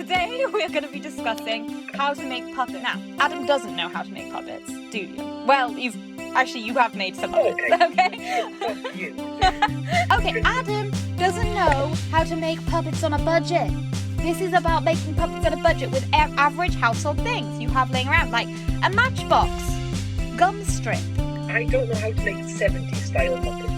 today we're going to be discussing how to make puppets. Now, Adam doesn't know how to make puppets, do you? Well, you have made some puppets, okay? Okay, Adam doesn't know how to make puppets on a budget. This is about making puppets on a budget with average household things you have laying around, like a matchbox, gum strip. I don't know how to make 70s style puppets.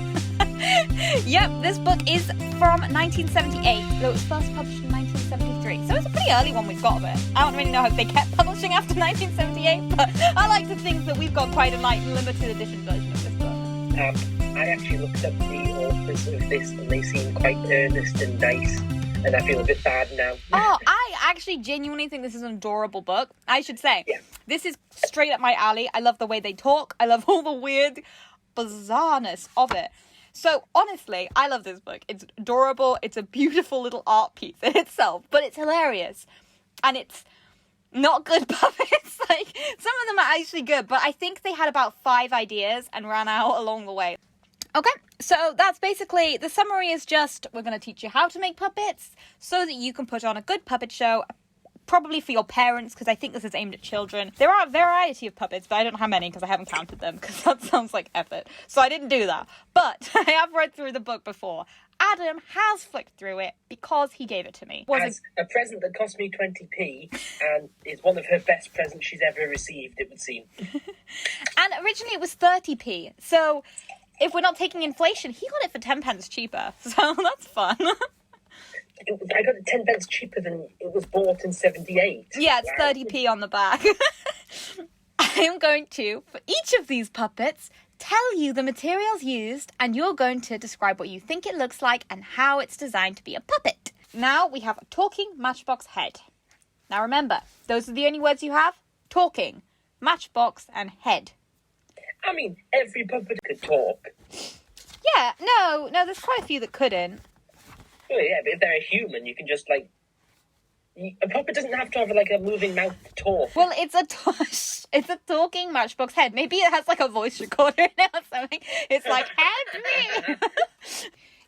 Yep, this book is from 1978, though it was first published in 1973. So it's a pretty early one we've got of it. I don't really know how they kept publishing after 1978, but I like to think that we've got quite a limited edition version of this book. I actually looked up the authors of this, and they seem quite earnest and nice, and I feel a bit bad now. Oh, I actually genuinely think this is an adorable book. I should say, This is straight up my alley. I love the way they talk. I love all the weird bizarreness of it. So, honestly, I love this book. It's adorable. It's a beautiful little art piece in itself, but it's hilarious. And it's not good puppets. Like, some of them are actually good, but I think they had about 5 ideas and ran out along the way. Okay, so that's basically, the summary is just, we're going to teach you how to make puppets so that you can put on a good puppet show, probably for your parents, because I think this is aimed at children. There are a variety of puppets, but I don't know how many because I haven't counted them, because that sounds like effort. So I didn't do that. But I have read through the book before. Adam has flicked through it because he gave it to me. As a present that cost me 20p, and is one of her best presents she's ever received, it would seem. And originally it was 30p, so if we're not taking inflation, he got it for 10 pence cheaper, so that's fun. I got it 10 pence cheaper than it was bought in 78. Yeah, it's 30p on the back. I am going to, for each of these puppets, tell you the materials used, and you're going to describe what you think it looks like and how it's designed to be a puppet. Now we have a talking matchbox head. Now remember, those are the only words you have. Talking, matchbox, and head. I mean, every puppet could talk. Yeah, no, there's quite a few that couldn't. Well, yeah, but if they're a human, you can just, like... A puppet doesn't have to have, like, a moving mouth to talk. Well, it's a talking matchbox head. Maybe it has, like, a voice recorder in it or something. It's like, help me!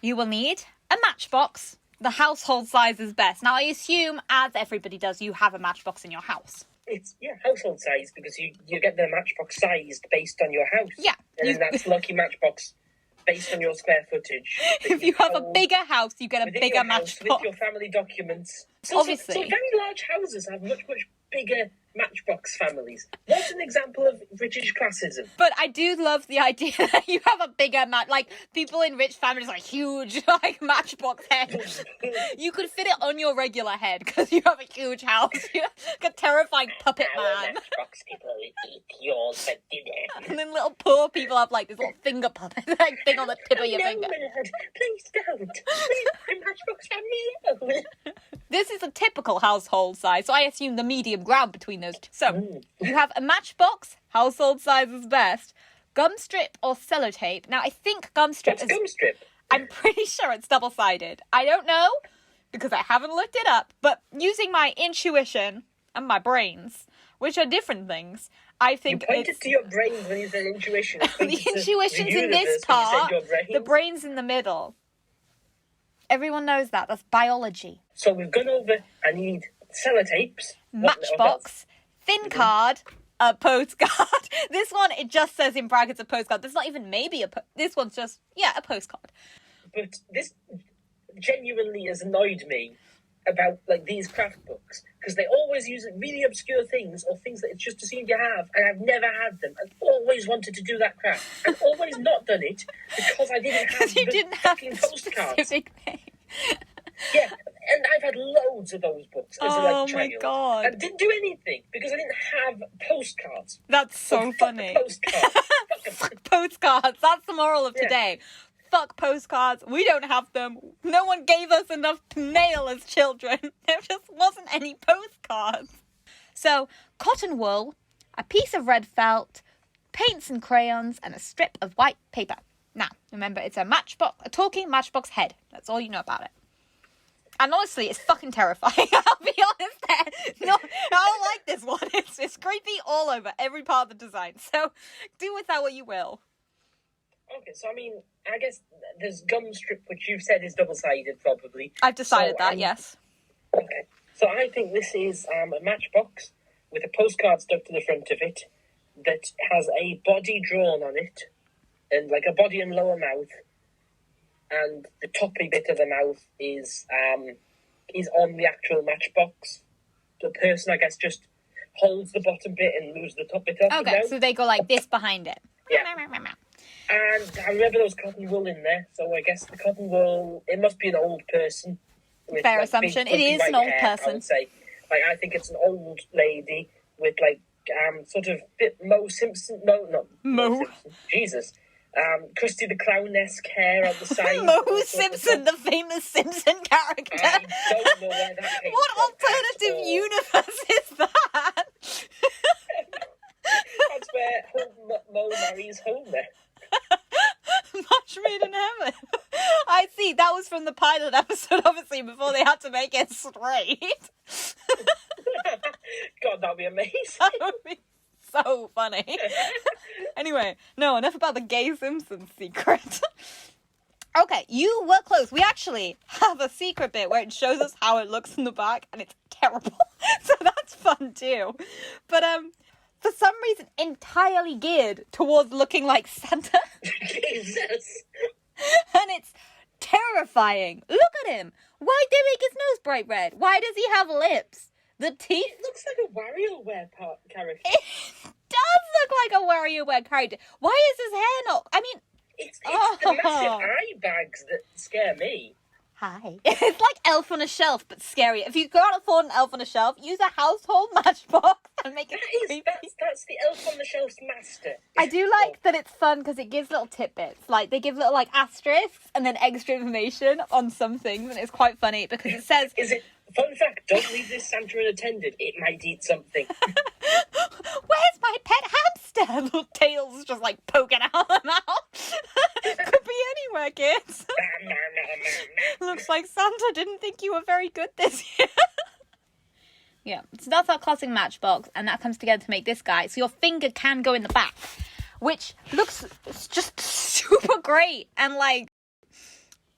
You will need a matchbox. The household size is best. Now, I assume, as everybody does, you have a matchbox in your house. It's, household size, because you get the matchbox sized based on your house. Yeah. And then that's lucky matchbox based on your square footage. If you have a bigger house, you get a bigger matchbox. With your family documents. Obviously. So very large houses have much, much bigger matchbox families. What's an example of British classism? But I do love the idea that you have a bigger like, people in rich families are huge, like, matchbox heads. You could fit it on your regular head, because you have a huge house. You're like a terrifying puppet man. Matchbox people eat yours for dinner. And then little poor people have, like, this little finger puppet, like, thing on the tip of your finger. Please don't. Please, my matchbox family. This is a typical household size, so I assume the medium ground between those two. So, you have a matchbox, household size is best, gum strip or sellotape. Now, I think gum strip What's gum strip? I'm pretty sure it's double-sided. I don't know, because I haven't looked it up, but using my intuition and my brains, which are different things, I think you pointed to your brains when you said intuition. The intuition's in this part, the brain's in the middle. Everyone knows that. That's biology. So we've gone over, I need sellotapes. Matchbox, thin card, a postcard. This one, it just says in brackets a postcard. There's not even maybe this one's just, a postcard. But this genuinely has annoyed me about, like, these craft books, because they always use really obscure things or things that it's just assumed you have, and I've never had them. I've always wanted to do that craft. I've always not done it because I didn't have the fucking postcards. Specific thing. Yeah, and I've had loads of those books as a child. My God. And didn't do anything because I didn't have postcards. That's so funny. Postcards. Fuck postcards. That's the moral of today. Fuck postcards. We don't have them. No one gave us enough to mail as children. There just wasn't any postcards. So, cotton wool, a piece of red felt, paints and crayons, and a strip of white paper. Now, remember, it's a talking matchbox head. That's all you know about it. And honestly, it's fucking terrifying. I'll be honest there. No, I don't like this one. It's creepy all over, every part of the design. So, do with that what you will. Okay, so I mean, I guess there's gum strip, which you've said is double-sided, probably. I've decided that, yes. Okay. So I think this is a matchbox with a postcard stuck to the front of it that has a body drawn on it, and like a body and lower mouth, and the toppy bit of the mouth is on the actual matchbox. The person, I guess, just holds the bottom bit and moves the top bit off. Okay, so they go like this behind it. Yeah. And I remember those cotton wool in there, so I guess the cotton wool, it must be an old person. With, Fair like, assumption. big, It is an old hair, person. I would say. Like, I think it's an old lady with, like, sort of bit Mo Simpson. No, not Mo Simpson. Jesus. Krusty the Clown-esque hair on the side. Mo Simpson, the famous Simpson character. I don't know where that came What from alternative universe is that? That's where Mo marries Homer. Match made in heaven. I see. That was from the pilot episode, obviously, before they had to make it straight. God, that'd be amazing. That would be so funny. Anyway, no, enough about the gay Simpsons secret. Okay, you were close. We actually have a secret bit where it shows us how it looks in the back, and it's terrible. So that's fun too. But for some reason, entirely geared towards looking like Santa. Jesus. And it's terrifying. Look at him. Why did they make his nose bright red? Why does he have lips? The teeth? It looks like a WarioWare character. It does look like a WarioWare character. Why is his hair not... I mean... It's the massive eye bags that scare me. Hi. It's like Elf on a Shelf, but scary. If you can't afford an Elf on a Shelf, use a household matchbox and make it creepy. That's the Elf on the Shelf's master. I do like that it's fun because it gives little tidbits. Like, they give little, like, asterisks and then extra information on some things, and it's quite funny because it says... Is it... Fun fact, don't leave this Santa unattended. It might eat something. Where's my pet hamster? Little tails just, like, poking out of the mouth. Could be anywhere, kids. Looks like Santa didn't think you were very good this year. Yeah, so that's our classic matchbox, and that comes together to make this guy. So your finger can go in the back, which looks just super great, and, like,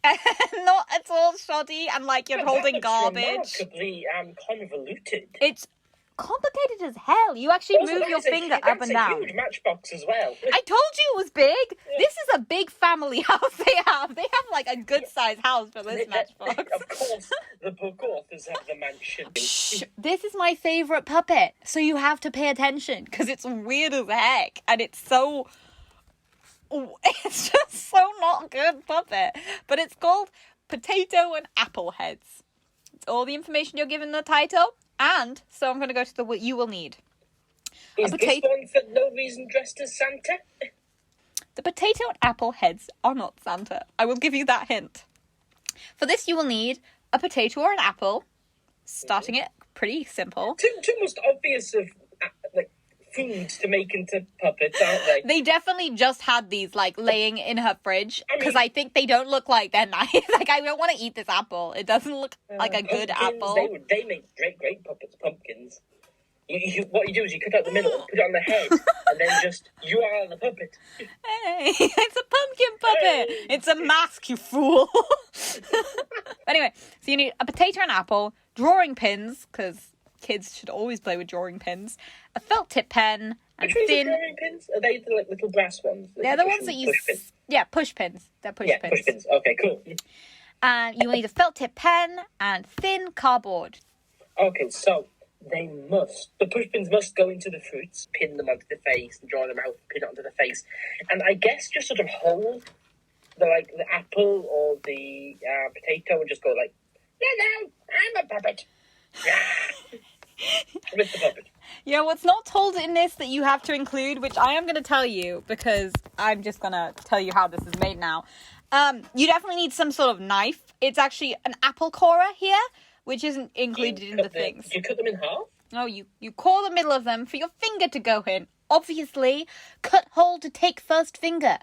not at all shoddy, and like you're holding garbage. Remarkably convoluted. It's complicated as hell. You actually move your finger up and down. That's a huge matchbox as well. I told you it was big. Yeah. This is a big family house they have. They have like a good sized house for this matchbox. Of course, the book authors have the mansion. Shh. This is my favourite puppet, so you have to pay attention because it's weird as heck, and it's so... It's just so not good puppet. But it's called Potato and Apple Heads. It's all the information you're given in the title. And so I'm going to go to the what you will need. Is this one for no reason dressed as Santa? The potato and apple heads are not Santa. I will give you that hint. For this you will need a potato or an apple. Starting it pretty simple. Two most obvious of foods to make into puppets, aren't they? They definitely just had these, like, laying in her fridge, because I think they don't look like they're nice. Like, I don't want to eat this apple. It doesn't look like a good apple. They make great puppets, pumpkins. What you do is you cut out the middle, put it on the head, and then just, you are the puppet. Hey, it's a pumpkin puppet. Hey. It's a mask, you fool. Anyway, so you need a potato and apple, drawing pins, because... kids should always play with drawing pins. A felt tip pen and thin. Drawing pins? Are they the little brass ones? They're the ones that you. Push pins. Yeah, push pins. They're push pins. Push pins. Okay, cool. And you will need a felt tip pen and thin cardboard. Okay, so the push pins must go into the fruits, pin them onto the face, and draw them out, pin it onto the face, and I guess just sort of hold the apple or the potato and just go like, no, I'm a puppet. With the puppet. Yeah, what's not told in this that you have to include, which I am going to tell you because I'm just going to tell you how this is made now. You definitely need some sort of knife. It's actually an apple corer here, which isn't included in the things. Do you cut them in half? No, you core the middle of them for your finger to go in. Obviously, cut hole to take first finger.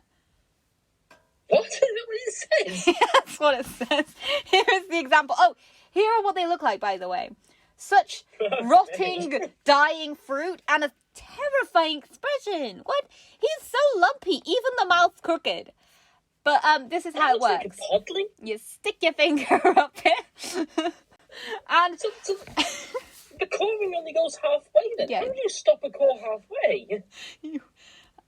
What? Is that what it says? That's what it says. Here is the example. Oh, here are what they look like, by the way. Such rotting, dying fruit and a terrifying expression. What? He's so lumpy. Even the mouth's crooked. But this is how it works. Like a podling? You stick your finger up it. And core halfway.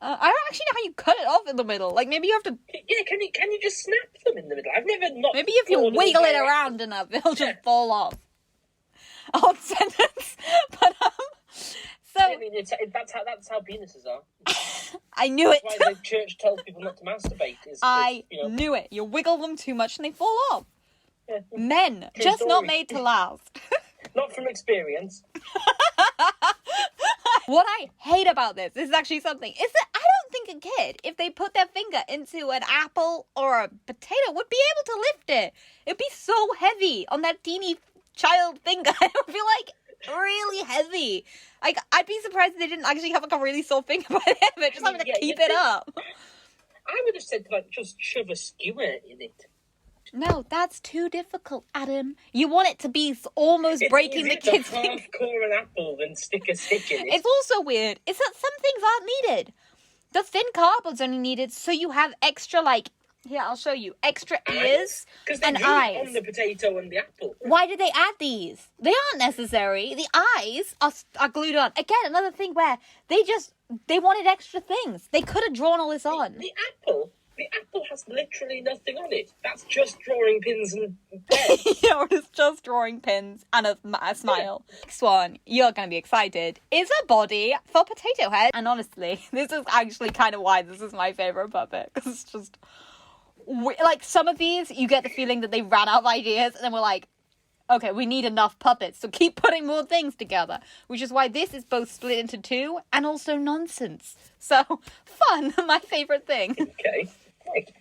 I don't actually know how you cut it off in the middle. Like, maybe you have to... Yeah, can you just snap them in the middle? I've never not... Maybe if you wiggle it around enough, it'll just fall off. Odd sentence. But, so... I mean, that's how penises are. I knew it. That's why the church tells people not to masturbate. I knew it. You wiggle them too much and they fall off. Yeah. Men, True just story. not made to last. Not from experience. What I hate about this is actually something, is that I don't think a kid, if they put their finger into an apple or a potato, would be able to lift it. It'd be so heavy on that teeny child finger. It would be like really heavy. Like, I'd be surprised if they didn't actually have like a really sore finger by the end of it, just having to keep it up. I would have said, like, just shove a skewer in it. No, that's too difficult, Adam. You want it to be almost breaking the kid's finger. Half core an apple and stick a stitch in it. It's also weird. Is that some things aren't needed. The thin cardboard's only needed so you have extra, like, here, I'll show you, extra ears and eyes. On the potato and the apple. Why did they add these? They aren't necessary. The eyes are glued on. Again, another thing where they wanted extra things. They could have drawn all this on. The apple has literally nothing on it. That's just drawing pins and pen. Yeah, it's just drawing pins and a smile. Yeah. Next one, you're going to be excited, is a body for Potato Head. And honestly, this is actually kind of why this is my favourite puppet. Because it's just... like, some of these, you get the feeling that they ran out of ideas and then we're like, okay, we need enough puppets, so keep putting more things together. Which is why this is both split into two and also nonsense. So, fun, my favourite thing. Okay, right.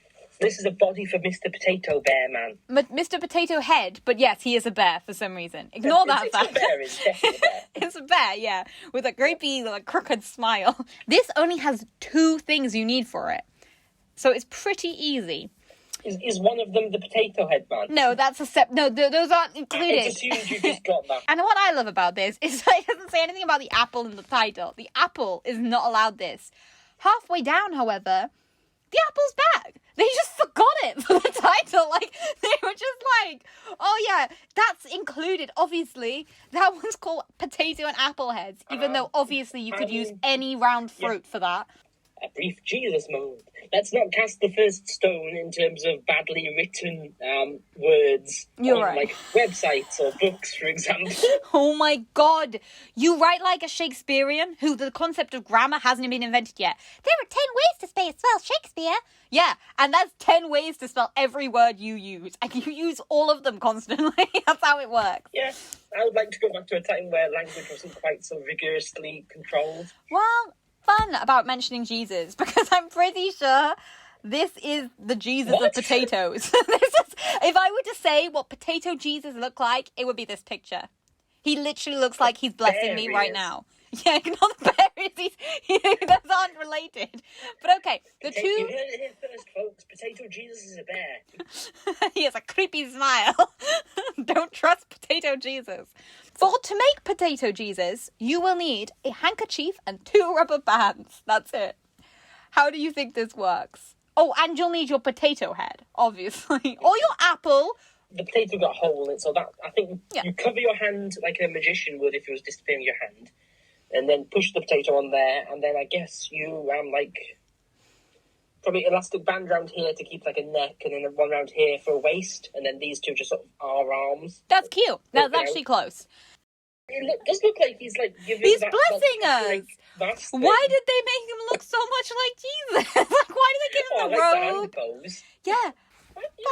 This is a body for Mr. Potato Bear Man. Mr. Potato Head, but yes, he is a bear for some reason. Ignore that fact. It's a bear, it's definitely a bear. It's a bear, yeah, with a great big, like, crooked smile. This only has 2 things you need for it. So it's pretty easy. Is one of them the Potato Head Man? No, that's no, those aren't included. I assumed you just got that. And what I love about this is that it doesn't say anything about the apple in the title. The apple is not allowed this. Halfway down, however, the apple's back. They just forgot it for the title. Like, they were just like, oh yeah, that's included, obviously. That one's called Potato and Apple Heads, even though obviously you could use any round fruit for that. A brief Jesus moment. Let's not cast the first stone in terms of badly written words on like websites or books, for example. Oh my god. You write like a Shakespearean who the concept of grammar hasn't been invented yet. There are 10 ways to spell Shakespeare. Yeah, and that's 10 ways to spell every word you use. And you use all of them constantly. That's how it works. Yeah, I would like to go back to a time where language wasn't quite so rigorously controlled. Well... fun about mentioning Jesus, because I'm pretty sure this is the Jesus of potatoes. If I were to say what potato Jesus looked like, it would be this picture. He literally looks like he's blessing me right now. Yeah, ignore the berries. Those aren't related. But okay, You heard it here first, folks. Potato Jesus is a bear. He has a creepy smile. Don't trust Potato Jesus. To make Potato Jesus, you will need a handkerchief and 2 rubber bands. That's it. How do you think this works? Oh, and you'll need your potato head, obviously. Or your apple. The potato got a hole in it, so that I think you cover your hand like a magician would if it was disappearing your hand. And then push the potato on there, and then I guess you probably elastic band around here to keep like a neck, and then one around here for a waist, and then these 2 just sort of are arms. That's cute. That's actually close. It does look like he's like giving. He's blessing us. Why did they make him look so much like Jesus? Like, why did they give him the robe? The hand pose. Yeah,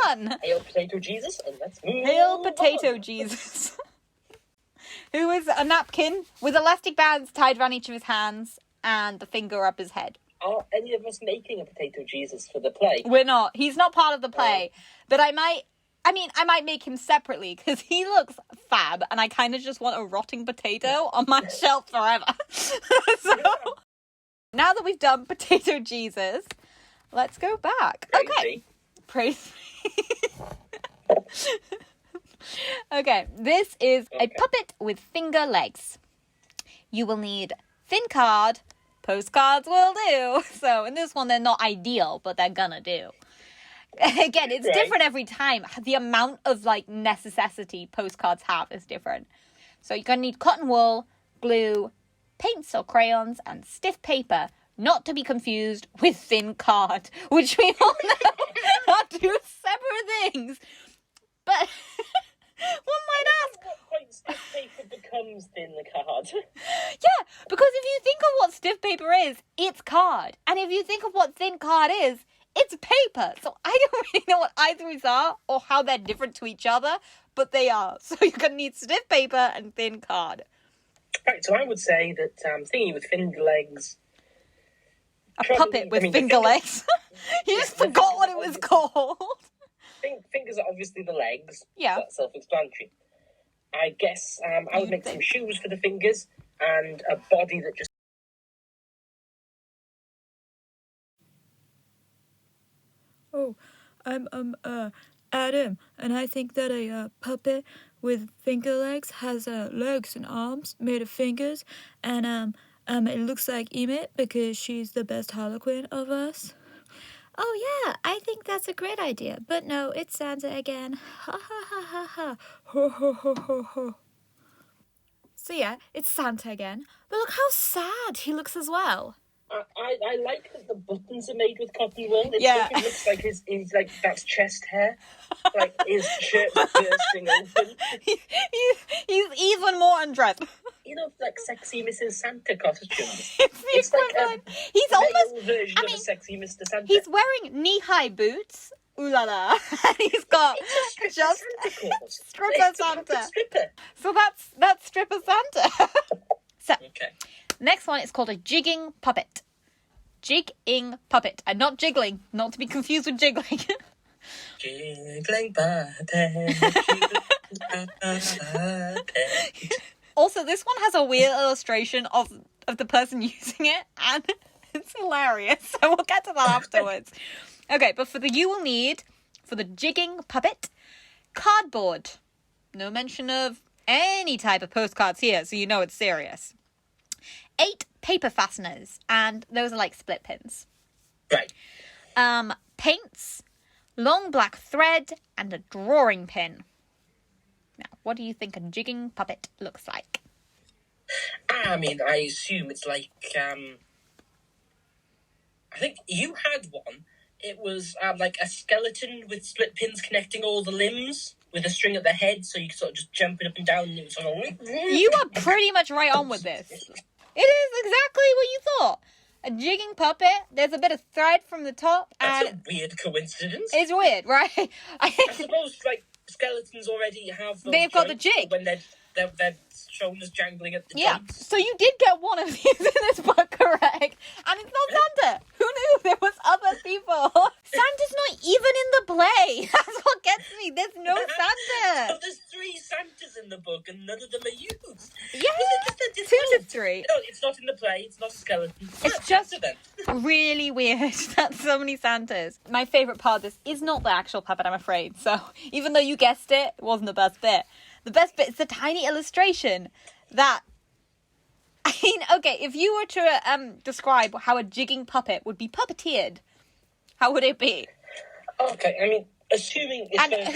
fun. Hail Potato Jesus, and let's move. Hail Potato Jesus. Who is a napkin with elastic bands tied around each of his hands and the finger up his head. Are any of us making a Potato Jesus for the play? We're not. He's not part of the play. But I might make him separately because he looks fab and I kind of just want a rotting potato on my shelf forever. So, now that we've done Potato Jesus, let's go back. Okay. Praise me. Okay, this is a puppet with finger legs. You will need thin card. Postcards will do. So in this one, they're not ideal, but they're gonna do. Again, it's different every time. The amount of like necessity postcards have is different. So you're gonna need cotton wool, glue, paints or crayons, and stiff paper, not to be confused with thin card, which we all know are two separate things. But one might ask, at what point stiff paper becomes thin card? yeah, because if you think of what stiff paper is, it's card. And if you think of what thin card is, it's paper. So I don't really know what either of these are or how they're different to each other, but they are. So you're going to need stiff paper and thin card. Right, so I would say that thingy with finger legs. A puppet with finger legs. You just forgot what it was called. Fingers are obviously the legs. Yeah. So that's self-explanatory. I guess I would make some shoes for the fingers and a body that just... Oh, I'm Adam, and I think that a puppet with finger legs has legs and arms made of fingers, and it looks like Emit because she's the best Harlequin of us. Oh yeah, I think that's a great idea, but no, it's Santa again. Ha ha ha ha ha. Ho ho ho ho ho. So yeah, it's Santa again. But look how sad he looks as well. I like that the buttons are made with cotton wool. It Yeah. fucking looks like he's like, that's chest hair. Like, his shirt bursting open. He's even more undressed. You know, like sexy Mrs. Santa costumes. It's like equivalent. a He's almost... male version I of mean, a sexy Mr. Santa. He's wearing knee-high boots. Ooh la la. And he's got It's just Santa Claus. stripper It's a Santa. puppet stripper. So that's stripper Santa. So Okay. next one is called a jigging puppet. Jigging puppet. And not jiggling. Not to be confused with jiggling. Jiggling puppet. Also, this one has a weird illustration of the person using it, and it's hilarious. So we'll get to that afterwards. Okay, but you will need, for the jigging puppet, cardboard. No mention of any type of postcards here, so you know it's serious. 8 paper fasteners, and those are like split pins. Right. Paints, long black thread, and a drawing pin. Now, what do you think a jigging puppet looks like? I mean, I assume it's like, I think you had one. It was like a skeleton with split pins connecting all the limbs with a string at the head, so you could sort of just jump it up and down and it was sort of... You are pretty much right on with this. It is exactly what you thought. A jigging puppet, there's a bit of thread from the top, That's and a weird coincidence. it's weird, right? I suppose, like, skeletons already have those They've got the joints jig. when they're shown as jangling at the Yeah, joints. so you did get one of these in this book correct, and it's not Santa. Who knew there was other people? Santa's not even in the play. That's what gets me. There's no Santa. So there's 3 Santas in the book and none of them are used. Yeah, It's 2 to 3. No, it's not in the play. It's not a skeleton. It's just Santa then. really weird that so many Santas. My favourite part of this is not the actual puppet, I'm afraid. So even though you guessed it, it wasn't the best bit. The best bit is the tiny illustration that... I mean, okay, if you were to describe how a jigging puppet would be puppeteered, how would it be? Okay, I mean, assuming it's And a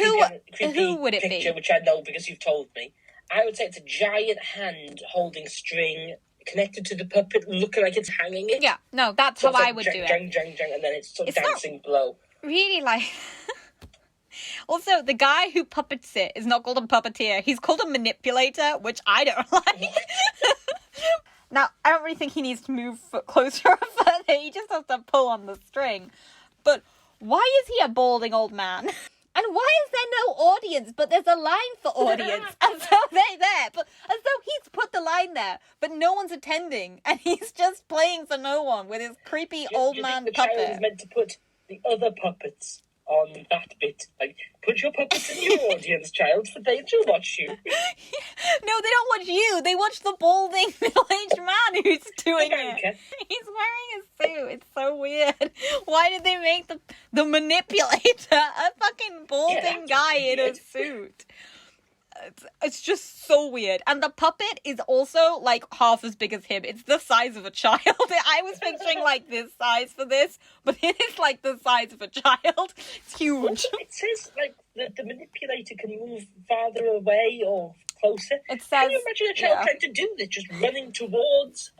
who would it be? picture, which I know because you've told me, I would say it's a giant hand holding string connected to the puppet, looking like it's hanging it. Yeah, no, that's So how it's I like would jang, do it. jang, jang, jang, and then it's sort of It's not- dancing below. Really, like... Also, the guy who puppets it is not called a puppeteer. He's called a manipulator, which I don't like. Now, I don't really think he needs to move closer or further. He just has to pull on the string. But why is he a balding old man? And why is there no audience, but there's a line for audience? As though they're there. But as though he's put the line there, but no one's attending. And he's just playing for no one with his creepy old Do you man think the child puppet. is meant to put the other puppets on that bit? Like, put your puppets in your audience, child, for they will watch you. No, they don't watch you. They watch the balding middle-aged man who's doing America. it. He's wearing a suit. It's so weird. Why did they make the manipulator a fucking balding that's guy in a weird. suit? It's just so weird. And the puppet is also like half as big as him. It's the size of a child. I was picturing like this size for this, but it is like the size of a child. It's huge. It says like the manipulator can move farther away or closer. It says, can you imagine a child trying to do this, just running towards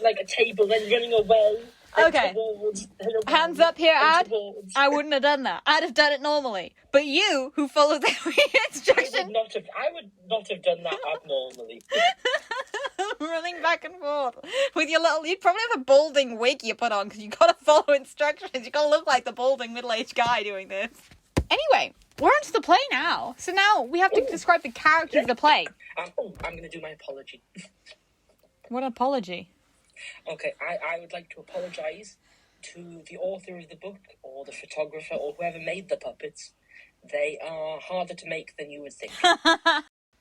like a table, then running away? Okay. Towards, hands up here, Ad. Towards. I wouldn't have done that. I'd have done it normally. But you, who follows every instruction, I would not have done that abnormally. running back and forth with your little. You'd probably have a balding wig you put on because you gotta follow instructions. You gotta look like the balding middle-aged guy doing this. Anyway, we're onto the play now. So now we have to describe the characters of the play. I'm going to do my apology. What apology? Okay, I would like to apologise to the author of the book, or the photographer, or whoever made the puppets. They are harder to make than you would think.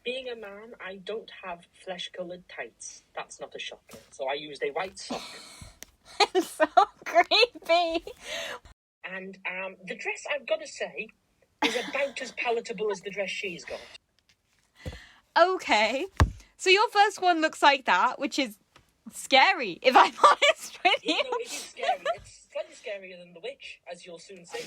Being a man, I don't have flesh-coloured tights. That's not a shocker. So I used a white sock. It's so creepy. And the dress, I've got to say, is about as palatable as the dress she's got. Okay. So your first one looks like that, which is scary, if I'm honest with you. No, it is scary. It's slightly scarier than the witch, as you'll soon see.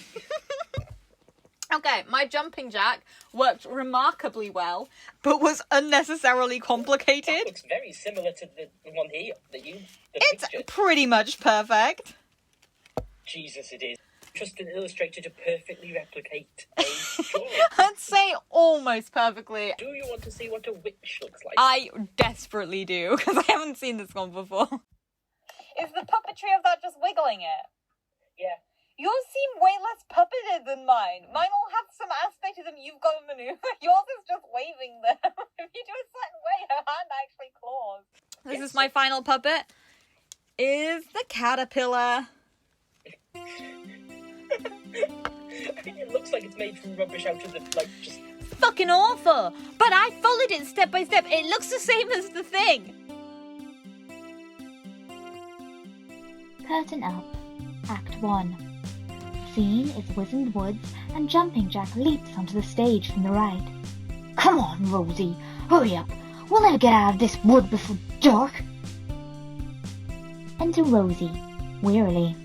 Okay, my jumping jack worked remarkably well, but was unnecessarily complicated. That looks very similar to the one here that you. It's pretty much perfect. Jesus, it is. Just an illustrator to perfectly replicate a drawing. I'd say almost perfectly. Do you want to see what a witch looks like? I desperately do, because I haven't seen this one before. Is the puppetry of that just wiggling it? Yeah. Yours seem way less puppeted than mine. Mine will have some aspect of them you've got to maneuver. Yours is just waving them. If you do a certain way, her hand actually claws. This is my final puppet. Is the caterpillar. It looks like it's made from rubbish out of the, just... Fucking awful! But I followed it step by step. It looks the same as the thing. Curtain up. Act 1. Scene is Wizened Woods, and Jumping Jack leaps onto the stage from the right. Come on, Rosie, hurry up. We'll never get out of this wood before dark. Enter Rosie, wearily.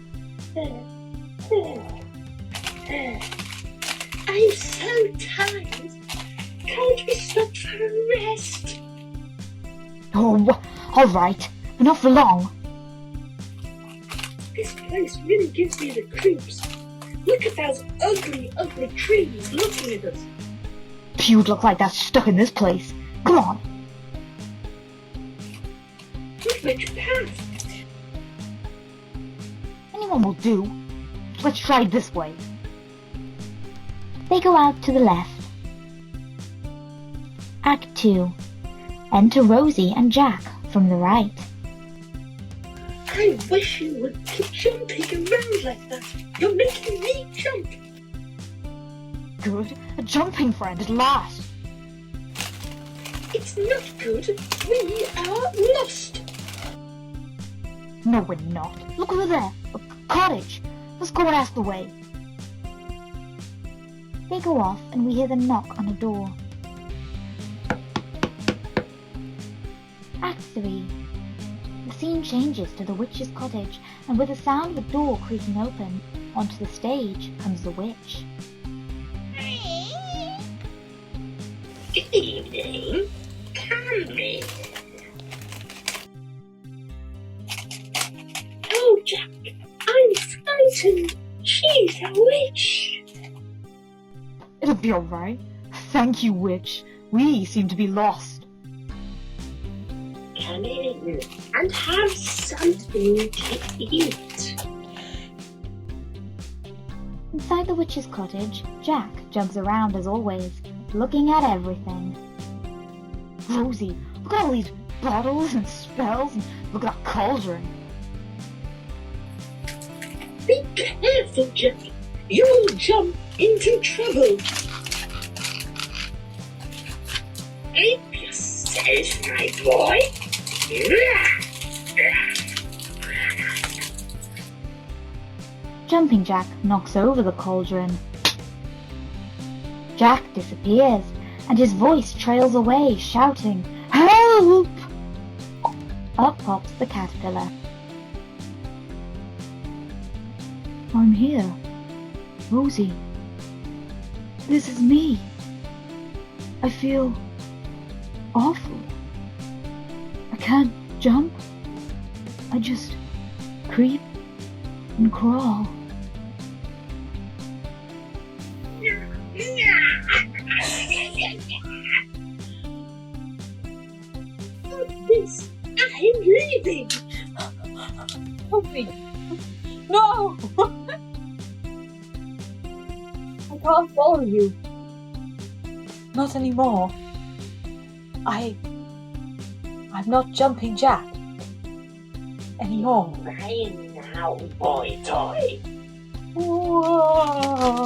I'm so tired. Can't we stop for a rest? Oh, all right, but not for long. This place really gives me the creeps. Look at those ugly, ugly trees looking at us. You'd look like that stuck in this place. Come on. Which path? Anyone will do. Let's try it this way. They go out to the left. Act 2. Enter Rosie and Jack from the right. I wish you would keep jumping around like that. You're making me jump. Good. A jumping friend at last. It's not good. We are lost. No, we're not. Look over there. A cottage. Let's go and ask the way. They go off and we hear them knock on a door. Act 3. The scene changes to the witch's cottage, and with the sound of the door creaking open, onto the stage comes the witch. Good evening. Come in. Oh, Jack, I'm frightened. She's a witch. It'll be alright. Thank you, witch. We seem to be lost. Come in and have something to eat. Inside the witch's cottage, Jack jumps around as always, looking at everything. Rosie, look at all these bottles and spells, and look at that cauldron. Be careful, Jack. You'll jump into trouble. Ape yourself, my boy. Jumping Jack knocks over the cauldron. Jack disappears, and his voice trails away, shouting, "Help!" Up pops the caterpillar. "I'm here, Rosie. This is me. I feel awful. I can't jump. I just creep and crawl." This, I'm leaving. Help me. No! I can't follow you. Not anymore. I'm not Jumping Jack anymore. Mine now, boy toy. Whoa.